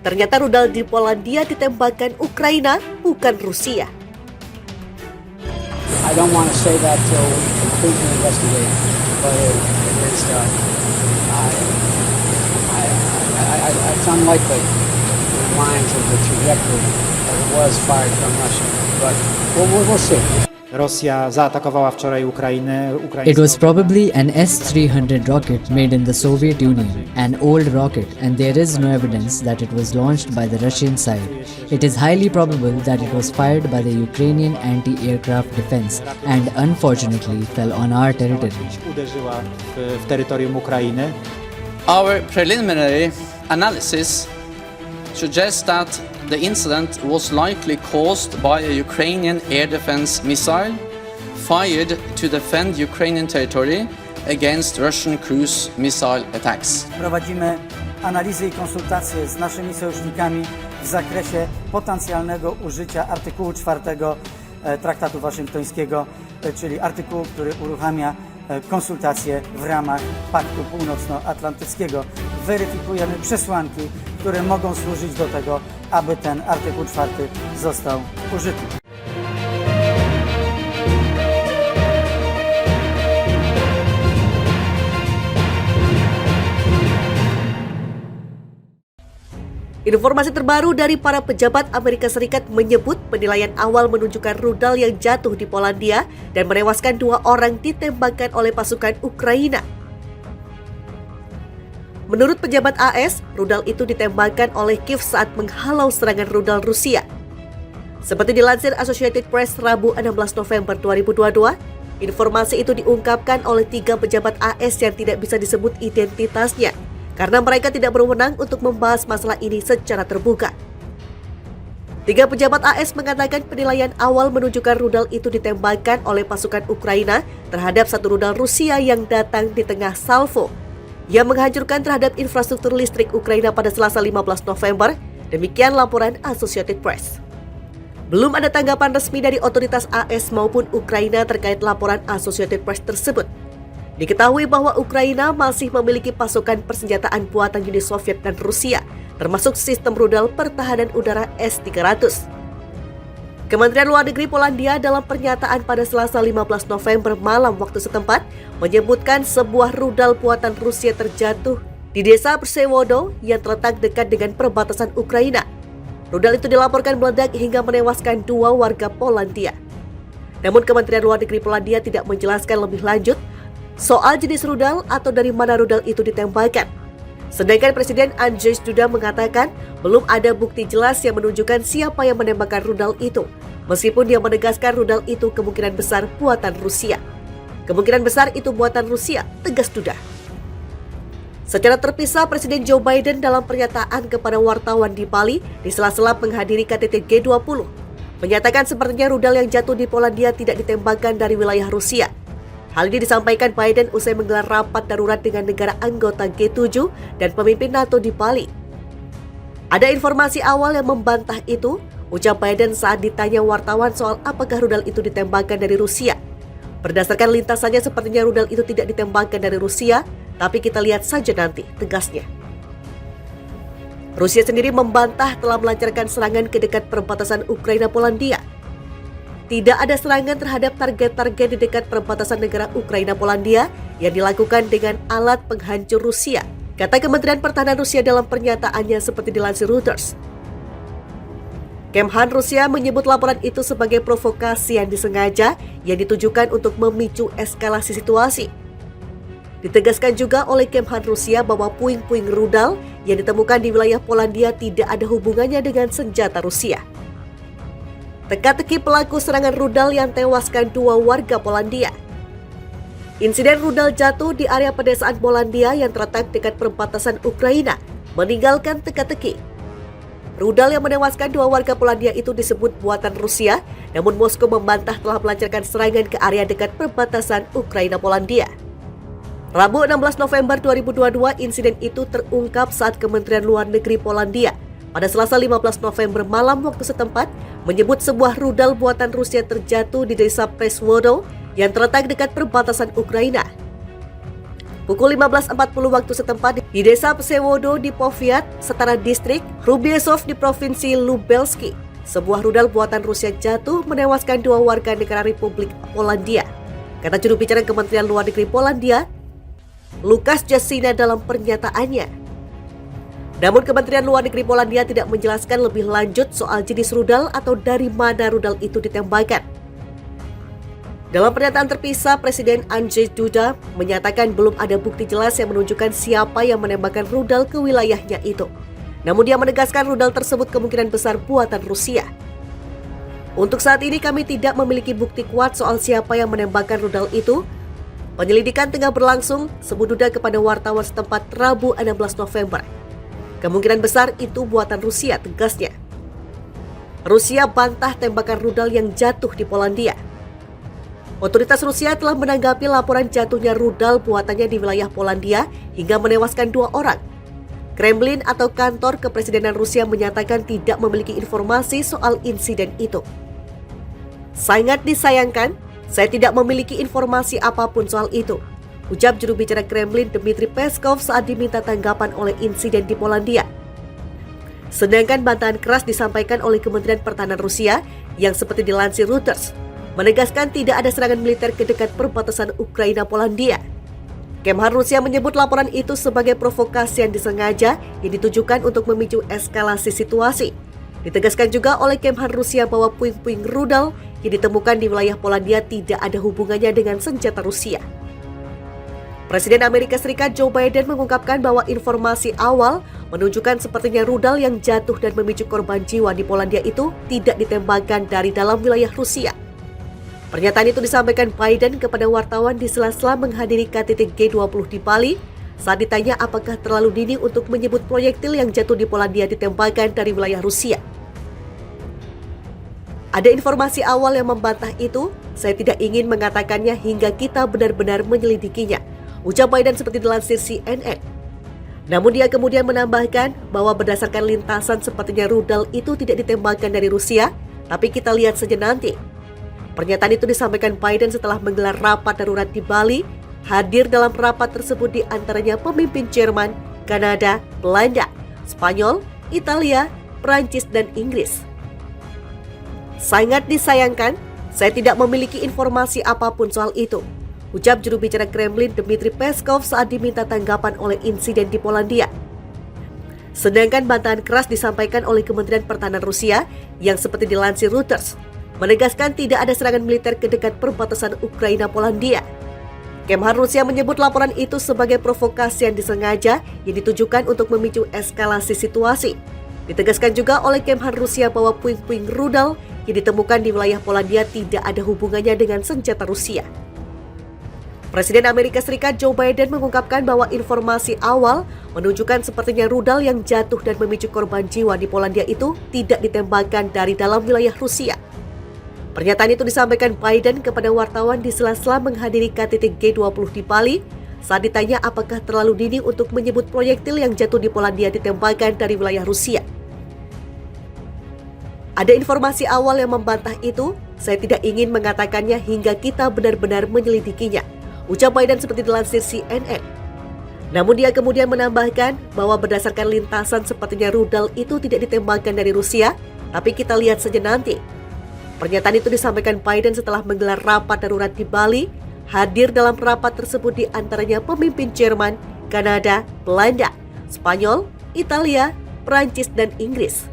Ternyata rudal di Polandia ditembakkan Ukraina, bukan Rusia. I don't want to say that till we completely investigate, but it's unlikely in lines of the trajectory that it was fired from Russia, but we'll see. Rosja zaatakowała wczoraj Ukrainę. It was probably an S-300 rocket made in the Soviet Union, an old rocket, and there is no evidence that it was launched by the Russian side. It is highly probable that it was fired by the Ukrainian anti-aircraft defense and unfortunately fell on our territory. Uderzyła w terytorium Ukrainy. Our preliminary analysis suggests that the incident was likely caused by a Ukrainian air defense missile fired to defend Ukrainian territory against Russian cruise missile attacks. Prowadzimy analizy i konsultacje z naszymi sojusznikami w zakresie potencjalnego użycia artykułu 4 Traktatu Waszyngtońskiego, czyli artykułu, który uruchamia konsultacje w ramach Paktu Północnoatlantyckiego. Weryfikujemy przesłanki, które mogą służyć do tego, aby ten artykuł 4 został użyty. Informasi terbaru dari para pejabat Amerika Serikat menyebut penilaian awal menunjukkan rudal yang jatuh di Polandia dan menewaskan 2 orang ditembakkan oleh pasukan Ukraina. Menurut pejabat AS, rudal itu ditembakkan oleh Kiev saat menghalau serangan rudal Rusia. Seperti dilansir Associated Press Rabu 16 November 2022, informasi itu diungkapkan oleh 3 pejabat AS yang tidak bisa disebut identitasnya karena mereka tidak berwenang untuk membahas masalah ini secara terbuka. 3 pejabat AS mengatakan penilaian awal menunjukkan rudal itu ditembakkan oleh pasukan Ukraina terhadap satu rudal Rusia yang datang di tengah salvo yang menghancurkan terhadap infrastruktur listrik Ukraina pada Selasa 15 November, demikian laporan Associated Press. Belum ada tanggapan resmi dari otoritas AS maupun Ukraina terkait laporan Associated Press tersebut. Diketahui bahwa Ukraina masih memiliki pasukan persenjataan buatan Uni Soviet dan Rusia, termasuk sistem rudal pertahanan udara S-300. Kementerian Luar Negeri Polandia dalam pernyataan pada Selasa 15 November malam waktu setempat menyebutkan sebuah rudal buatan Rusia terjatuh di desa Przewodo yang terletak dekat dengan perbatasan Ukraina. Rudal itu dilaporkan meledak hingga menewaskan 2 warga Polandia. Namun Kementerian Luar Negeri Polandia tidak menjelaskan lebih lanjut soal jenis rudal atau dari mana rudal itu ditembakkan. Sedangkan Presiden Andrzej Duda mengatakan belum ada bukti jelas yang menunjukkan siapa yang menembakkan rudal itu, meskipun dia menegaskan rudal itu kemungkinan besar buatan Rusia. Kemungkinan besar itu buatan Rusia, tegas Duda. Secara terpisah, Presiden Joe Biden dalam pernyataan kepada wartawan di Bali di sela-sela menghadiri KTT G20 menyatakan sepertinya rudal yang jatuh di Polandia tidak ditembakkan dari wilayah Rusia. Hal ini disampaikan Biden usai menggelar rapat darurat dengan negara anggota G7 dan pemimpin NATO di Bali. Ada informasi awal yang membantah itu, ucap Biden saat ditanya wartawan soal apakah rudal itu ditembakkan dari Rusia. Berdasarkan lintasannya sepertinya rudal itu tidak ditembakkan dari Rusia, tapi kita lihat saja nanti, tegasnya. Rusia sendiri membantah telah melancarkan serangan ke dekat perbatasan Ukraina-Polandia. Tidak ada serangan terhadap target-target di dekat perbatasan negara Ukraina-Polandia yang dilakukan dengan alat penghancur Rusia, kata Kementerian Pertahanan Rusia dalam pernyataannya seperti dilansir Reuters. Kemhan Rusia menyebut laporan itu sebagai provokasi yang disengaja yang ditujukan untuk memicu eskalasi situasi. Ditegaskan juga oleh Kemhan Rusia bahwa puing-puing rudal yang ditemukan di wilayah Polandia tidak ada hubungannya dengan senjata Rusia. Teka-teki pelaku serangan rudal yang tewaskan 2 warga Polandia. Insiden rudal jatuh di area pedesaan Polandia yang terletak dekat perbatasan Ukraina meninggalkan teka-teki. Rudal yang menewaskan 2 warga Polandia itu disebut buatan Rusia, namun Moskow membantah telah melancarkan serangan ke area dekat perbatasan Ukraina-Polandia. Rabu 16 November 2022, insiden itu terungkap saat Kementerian Luar Negeri Polandia pada Selasa 15 November malam waktu setempat menyebut sebuah rudal buatan Rusia terjatuh di desa Przewodo yang terletak dekat perbatasan Ukraina. Pukul 15.40 waktu setempat di desa Psewodo di Powiat, setara distrik Rubiesov di Provinsi Lubelski, sebuah rudal buatan Rusia jatuh menewaskan 2 warga negara Republik Polandia. Kata juru bicara Kementerian Luar Negeri Polandia, Lukas Jasina dalam pernyataannya. Namun Kementerian Luar Negeri Polandia tidak menjelaskan lebih lanjut soal jenis rudal atau dari mana rudal itu ditembakkan. Dalam pernyataan terpisah, Presiden Andrzej Duda menyatakan belum ada bukti jelas yang menunjukkan siapa yang menembakkan rudal ke wilayahnya itu. Namun dia menegaskan rudal tersebut kemungkinan besar buatan Rusia. Untuk saat ini kami tidak memiliki bukti kuat soal siapa yang menembakkan rudal itu. Penyelidikan tengah berlangsung, sebut Duda kepada wartawan setempat Rabu 16 November. Kemungkinan besar itu buatan Rusia, tegasnya. Rusia bantah tembakan rudal yang jatuh di Polandia. Otoritas Rusia telah menanggapi laporan jatuhnya rudal buatannya di wilayah Polandia hingga menewaskan 2 orang. Kremlin atau kantor kepresidenan Rusia menyatakan tidak memiliki informasi soal insiden itu. Sangat disayangkan, saya tidak memiliki informasi apapun soal itu, ucap juru bicara Kremlin Dmitry Peskov saat diminta tanggapan oleh insiden di Polandia. Sedangkan bantahan keras disampaikan oleh Kementerian Pertahanan Rusia yang seperti dilansir Reuters, menegaskan tidak ada serangan militer ke dekat perbatasan Ukraina-Polandia. Kemhan Rusia menyebut laporan itu sebagai provokasi yang disengaja yang ditujukan untuk memicu eskalasi situasi. Ditegaskan juga oleh Kemhan Rusia bahwa puing-puing rudal yang ditemukan di wilayah Polandia tidak ada hubungannya dengan senjata Rusia. Presiden Amerika Serikat Joe Biden mengungkapkan bahwa informasi awal menunjukkan sepertinya rudal yang jatuh dan memicu korban jiwa di Polandia itu tidak ditembakkan dari dalam wilayah Rusia. Pernyataan itu disampaikan Biden kepada wartawan di sela-sela menghadiri KTT G20 di Bali saat ditanya apakah terlalu dini untuk menyebut proyektil yang jatuh di Polandia ditembakkan dari wilayah Rusia. Ada informasi awal yang membantah itu, saya tidak ingin mengatakannya hingga kita benar-benar menyelidikinya, ucap Biden seperti dilansir CNN. Namun dia kemudian menambahkan bahwa berdasarkan lintasan sepertinya rudal itu tidak ditembakkan dari Rusia, tapi kita lihat saja nanti. Pernyataan itu disampaikan Biden setelah menggelar rapat darurat di Bali. Hadir dalam rapat tersebut di antaranya pemimpin Jerman, Kanada, Belanda, Spanyol, Italia, Prancis, dan Inggris. Sangat disayangkan, saya tidak memiliki informasi apapun soal itu, ucap juru bicara Kremlin Dmitry Peskov saat diminta tanggapan oleh insiden di Polandia. Sedangkan bantahan keras disampaikan oleh Kementerian Pertahanan Rusia yang seperti dilansir Reuters, menegaskan tidak ada serangan militer ke dekat perbatasan Ukraina-Polandia. Kemhan Rusia menyebut laporan itu sebagai provokasi yang disengaja yang ditujukan untuk memicu eskalasi situasi. Ditegaskan juga oleh Kemhan Rusia bahwa puing-puing rudal yang ditemukan di wilayah Polandia tidak ada hubungannya dengan senjata Rusia. Presiden Amerika Serikat Joe Biden mengungkapkan bahwa informasi awal menunjukkan sepertinya rudal yang jatuh dan memicu korban jiwa di Polandia itu tidak ditembakkan dari dalam wilayah Rusia. Pernyataan itu disampaikan Biden kepada wartawan di sela-sela menghadiri KTT G20 di Bali saat ditanya apakah terlalu dini untuk menyebut proyektil yang jatuh di Polandia ditembakkan dari wilayah Rusia. Ada informasi awal yang membantah itu, saya tidak ingin mengatakannya hingga kita benar-benar menyelidikinya, ucap Biden seperti dilansir CNN. Namun dia kemudian menambahkan bahwa berdasarkan lintasan sepertinya rudal itu tidak ditembakkan dari Rusia, tapi kita lihat saja nanti. Pernyataan itu disampaikan Biden setelah menggelar rapat darurat di Bali. Hadir dalam rapat tersebut di antaranya pemimpin Jerman, Kanada, Belanda, Spanyol, Italia, Prancis, dan Inggris.